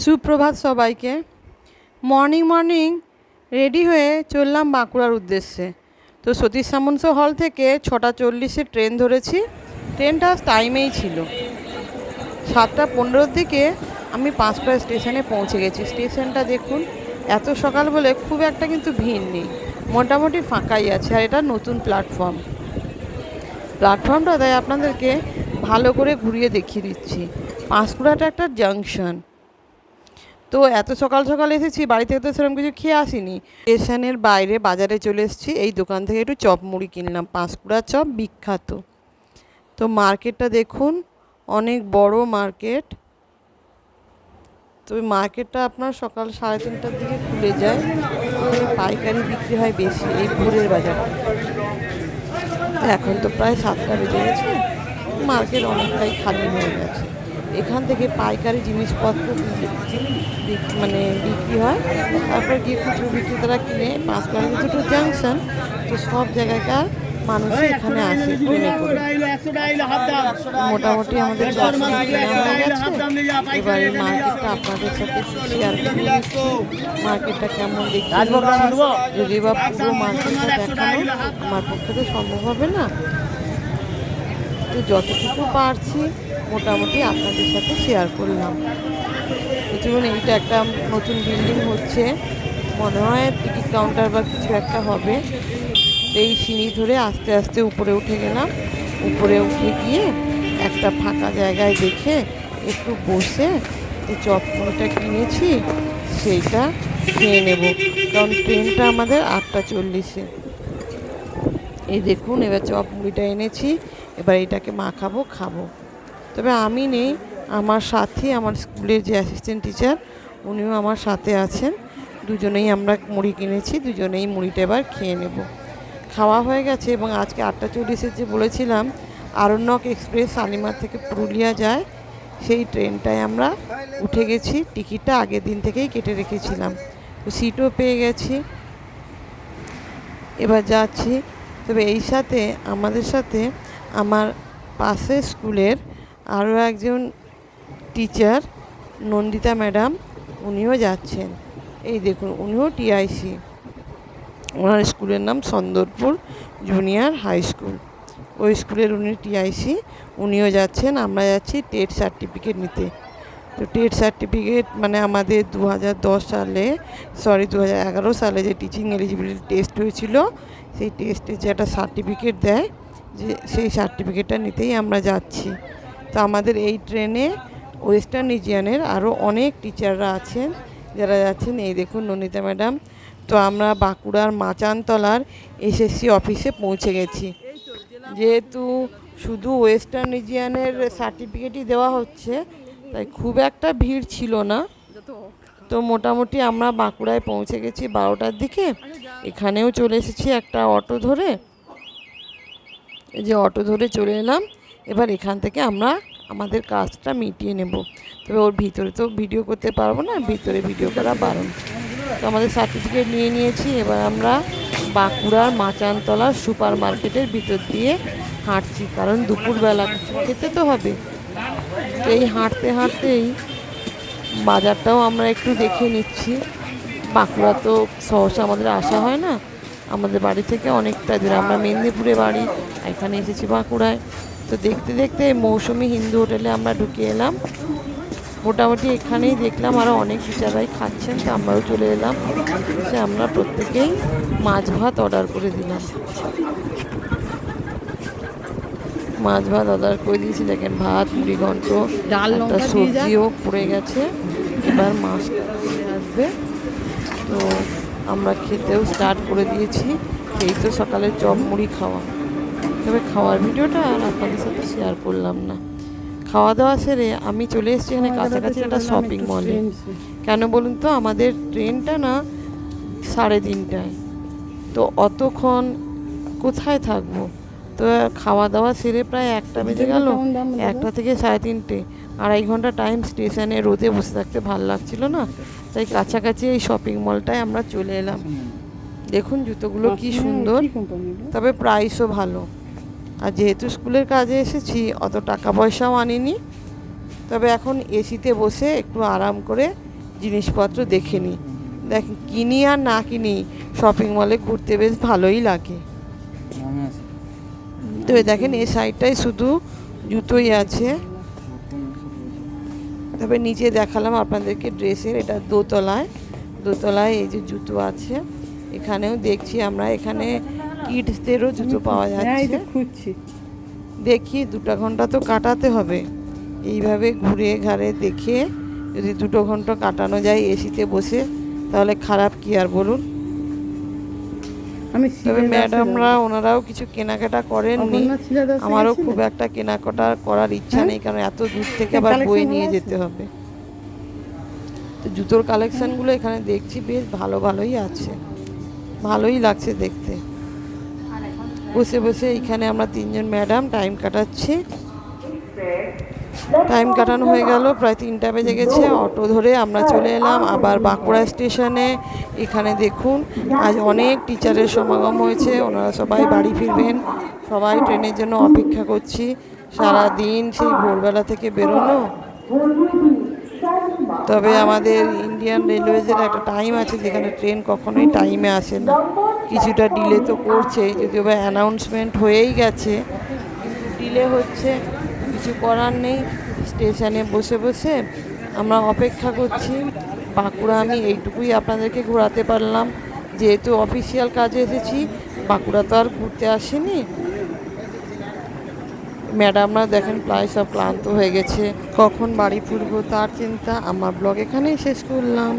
সুপ্রভাত সবাইকে। Morning ready হয়ে চললাম বাঁকুড়ার উদ্দেশ্যে। তো সতীশ সামন্ত হল থেকে 6:40 ট্রেন ধরেছি। ট্রেনটা টাইমেই ছিল। 7:15 দিকে আমি 5 স্টেশনে পৌঁছে গেছি। স্টেশনটা দেখুন, এত সকাল বলে খুব একটা কিন্তু ভিড় নেই, মোটামুটি ফাঁকাই আছে। আর এটা নতুন প্ল্যাটফর্মটা তাই আপনাদেরকে ভালো করে ঘুরিয়ে দেখিয়ে দিচ্ছি। পাঁশকুড়াটা একটা জাংশন। তো এত সকাল সকাল এসেছি, বাড়ি থেকে তো সেরকম কিছু খেয়ে আসিনি। স্টেশনের বাইরে বাজারে চলে এসেছি। এই দোকান থেকে একটু চপ মুড়ি কিনলাম। পাঁশকুড়া চপ বিখ্যাত। তো মার্কেটটা দেখুন, অনেক বড় মার্কেট। তো ওই মার্কেটটা আপনার সকাল 3:30টার দিকে খুলে যায়। ওখানে পাইকারি বিক্রি হয় বেশি, এই ভোরের বাজারটা। এখন তো প্রায় 7টা বেজে গেছে, মার্কেট অনেকটাই খালি হয়ে গেছে। এখান থেকে পাইকারি জিনিসপত্র বিক্রি হয়। তারপর গিয়ে খুচরো বিক্রেতারা কিনে। পাঁশকুড়া দুটো জাংশন, তো সব জায়গাকার মানুষ এখানে আসে ট্রেনে করে। মোটামুটি আমাদের চপ কেনা হয়ে গেছে। এবার এই মার্কেটটা আপনাদের সাথে শেয়ার করে দিচ্ছি। মার্কেটটা কেমন দেখতে, যদি বা পুরো মার্কেটটা দেখানো আমার পক্ষে তো সম্ভব হবে না, তো যতটুকু পারছি মোটামুটি আপনাদের সাথে শেয়ার করলাম। যেমন এইটা একটা নতুন বিল্ডিং হচ্ছে, মনে হয় টিকিট কাউন্টার বা কিছু একটা হবে। এই সিঁড়ি ধরে আস্তে আস্তে উপরে উঠে গেলাম। উপরে উঠে গিয়ে একটা ফাঁকা জায়গায় দেখে একটু বসে যে চপ মুড়িটা কিনেছি সেইটা খেয়ে নেব, কারণ ট্রেনটা আমাদের 8:40-এ। এই দেখুন, এবার চপ মুড়িটা এনেছি, এবার এটাকে খাবো। তবে আমি নেই, আমার সাথে আমার স্কুলের যে অ্যাসিস্ট্যান্ট টিচার উনিও আমার সাথে আছেন। দুজনেই আমরা মুড়ি কিনেছি, দুজনেই মুড়িটা এবার খেয়ে নেব। খাওয়া হয়ে গেছে। এবং আজকে 8:40-এ যে বলেছিলাম আরণ্যক এক্সপ্রেস শালিমার থেকে পুরুলিয়া যায়, সেই ট্রেনটায় আমরা উঠে গেছি। টিকিটটা আগের দিন থেকেই কেটে রেখেছিলাম, তো সিটও পেয়ে গেছি। এবার যাচ্ছি। তবে এই সাথে আমাদের সাথে আমার পাশের স্কুলের আরও একজন টিচার, নন্দিতা ম্যাডাম, উনিও যাচ্ছেন। এই দেখুন, উনিও টিআইসি। ওনার স্কুলের নাম সুন্দরপুর জুনিয়র হাই স্কুল। ওই স্কুলের উনি টিআইসি, উনিও যাচ্ছেন। আমরা যাচ্ছি টেট সার্টিফিকেট নিতে। তো টেট সার্টিফিকেট মানে আমাদের 2011 সালে যে টিচিং এলিজিবিলিটি টেস্ট হয়েছিল, সেই টেস্টে যে একটা সার্টিফিকেট দেয়, যে সেই সার্টিফিকেটটা নিতেই আমরা যাচ্ছি। তো আমাদের এই ট্রেনে ওয়েস্টার্ন রিজিয়নের আরও অনেক টিচাররা আছেন যারা যাচ্ছেন। এই দেখুন নন্দিতা ম্যাডাম। তো আমরা বাঁকুড়ার মাচানতলার এসএসসি অফিসে পৌঁছে গেছি। যেহেতু শুধু ওয়েস্টার্ন রিজিয়নের সার্টিফিকেটই দেওয়া হচ্ছে, তাই খুব একটা ভিড় ছিল না। তো মোটামুটি আমরা বাঁকুড়ায় পৌঁছে গেছি 12টার দিকে। এখানেও চলে এসেছি একটা অটো ধরে। এই যে অটো ধরে চলে এলাম। এবার এখান থেকে আমরা আমাদের কাজটা মিটিয়ে নেব। তবে ওর ভিতরে তো ভিডিও করতে পারবো না, ভিতরে ভিডিও করা বারণ। তো আমাদের সার্টিফিকেট নিয়ে নিয়েছি। এবার আমরা বাঁকুড়ার মাচানতলার সুপার মার্কেটের ভিতর দিয়ে হাঁটছি, কারণ দুপুরবেলা কিছু খেতে তো হবে। তো এই হাঁটতেই বাজারটাও আমরা একটু দেখে নিচ্ছি। বাঁকুড়া তো সহসা আমাদের আসা হয় না, আমাদের বাড়ি থেকে অনেকটা দূরে। আমরা মেদিনীপুরে বাড়ি, এখানে এসেছি বাঁকুড়ায়। তো দেখতে দেখতে মৌসুমি হিন্দু হোটেলে আমরা ঢুকে এলাম। মোটামুটি এখানেই দেখলাম আরও অনেক টিচাররাই খাচ্ছেন, তো আমরাও চলে এলাম। সে আমরা প্রত্যেকেই মাছ ভাত অর্ডার করে দিলাম। মাছ ভাত অর্ডার করে দিয়েছি। দেখেন, ভাত, মুড়ি ঘন্ট, একটা সবজিও পড়ে গেছে। এবার মাছ আসবে, তো আমরা খেতেও স্টার্ট করে দিয়েছি। এই তো সকালে চপ মুড়ি খাওয়া। তবে খাওয়ার ভিডিওটা আর আপনাদের সাথে শেয়ার করলাম না। খাওয়া দাওয়া সেরে আমি চলে এসেছি এখানে কাছাকাছি একটা শপিং মলে। কেন বলুন তো, আমাদের ট্রেনটা না 3:30টায়, তো অতক্ষণ কোথায় থাকবো। তো খাওয়া দাওয়া সেরে প্রায় 1টা বেজে গেল। 1টা থেকে 3:30, 2.5 ঘন্টা টাইম স্টেশনে রোদে বসে থাকতে ভালো লাগছিল না, তাই কাছাকাছি এই শপিং মলটায় আমরা চলে এলাম। দেখুন জুতোগুলো কি সুন্দর, তবে প্রাইসও ভালো। আর যেহেতু স্কুলের কাজে এসেছি, অত টাকা পয়সাও আনিনি। তবে এখন এসিতে বসে একটু আরাম করে জিনিসপত্র দেখে নিই। দেখেন, কিনি আর না কিনি, শপিং মলে ঘুরতে বেশ ভালোই লাগে। তো এই দেখেন, এই সাইডটায় শুধু জুতোই আছে। তবে নিচে দেখালাম আপনাদেরকে ড্রেসের, এটা দোতলায়। দোতলায় এই যে জুতো আছে, এখানেও দেখছি আমরা, এখানে কিডসদেরও জুতো পাওয়া যাচ্ছে। খুঁজছি, দেখি 2 ঘন্টা তো কাটাতে হবে, এইভাবে ঘুরে ঘাড়ে দেখে যদি 2 ঘন্টা কাটানো যায় এসিতে বসে, তাহলে খারাপ কি আর বলুন। তবে ম্যাডামরা ওনারাও কিছু কেনাকাটা করেননি, আমারও খুব একটা কেনাকাটা করার ইচ্ছা নেই, কারণ এত দূর থেকে আবার বই নিয়ে যেতে হবে। তো জুতোর কালেকশানগুলো এখানে দেখছি বেশ ভালোই আছে, ভালোই লাগছে দেখতে। বসে বসে এখানে আমরা 3জন ম্যাডাম টাইম কাটাচ্ছি। টাইম কাটানো হয়ে গেল, প্রায় 3টা বেজে গেছে। অটো ধরে আমরা চলে এলাম আবার বাঁকুড়া স্টেশনে। এখানে দেখুন, আজ অনেক টিচারের সমাগম হয়েছে, ওনারা সবাই বাড়ি ফিরবেন, সবাই ট্রেনের জন্য অপেক্ষা করছি। সারা দিন সেই ভোরবেলা থেকে বেরোনো। তবে আমাদের ইন্ডিয়ান রেলওয়েজের একটা টাইম আছে, যেখানে ট্রেন কখনোই টাইমে আসে না, কিছুটা ডিলে তো করছে, যদিও বা অ্যানাউন্সমেন্ট হয়েই গেছে, কিন্তু ডিলে হচ্ছে, কিছু করার নেই। স্টেশনে বসে বসে আমরা অপেক্ষা করছি। বাঁকুড়া আমি এইটুকুই আপনাদেরকে ঘোরাতে পারলাম, যেহেতু অফিসিয়াল কাজে এসেছি, বাঁকুড়া তো আর ঘুরতে আসিনি। ম্যাডামরা দেখেন প্রায় সব ক্লান্ত হয়ে গেছে, কখন বাড়ি ফিরবো তার চিন্তা। আমার ব্লগ এখানেই শেষ করলাম।